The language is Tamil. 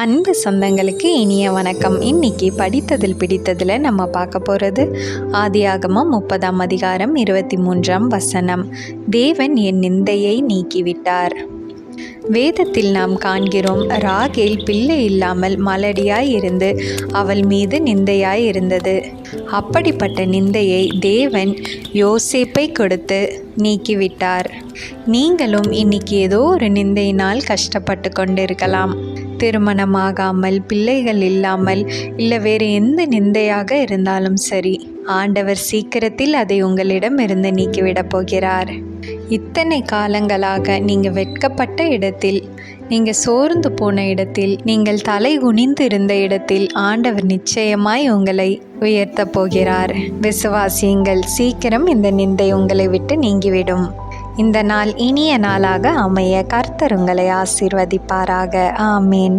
அன்பு சொந்தங்களுக்கு இனிய வணக்கம். இன்னைக்கு படித்ததில் பிடித்ததில் நம்ம பார்க்க போகிறது ஆதியாகமம் 30ஆம் அதிகாரம் 23ஆம் வசனம். தேவன் என் நிந்தையை நீக்கிவிட்டார். வேதத்தில் நாம் காண்கிறோம், ராகேல் பிள்ளை இல்லாமல் மலடியாய் இருந்து அவள் மீது நிந்தையாய் இருந்தது. அப்படிப்பட்ட நிந்தையை தேவன் யோசேப்பை கொடுத்து நீக்கிவிட்டார். நீங்களும் இன்னைக்கு ஏதோ ஒரு நிந்தையினால் கஷ்டப்பட்டு கொண்டிருக்கலாம். திருமணமாகாமல், பிள்ளைகள் இல்லாமல், இல்லை வேறு எந்த நிந்தையாக இருந்தாலும் சரி, ஆண்டவர் சீக்கிரத்தில் அதை உங்களிடம் இருந்து நீக்கிவிடப் போகிறார். இத்தனை காலங்களாக நீங்கள் வெட்கப்பட்ட இடத்தில், நீங்கள் சோர்ந்து போன இடத்தில், நீங்கள் தலை குனிந்து இருந்த இடத்தில் ஆண்டவர் நிச்சயமாய் உங்களை உயர்த்தப் போகிறார். விசுவாசியுங்கள், சீக்கிரம் இந்த நிந்தை உங்களை விட்டு நீங்கிவிடும். இந்த நாள் இனிய நாளாக அமைய கர்த்தர் உங்களை ஆசீர்வதிப்பாராக. ஆமீன்.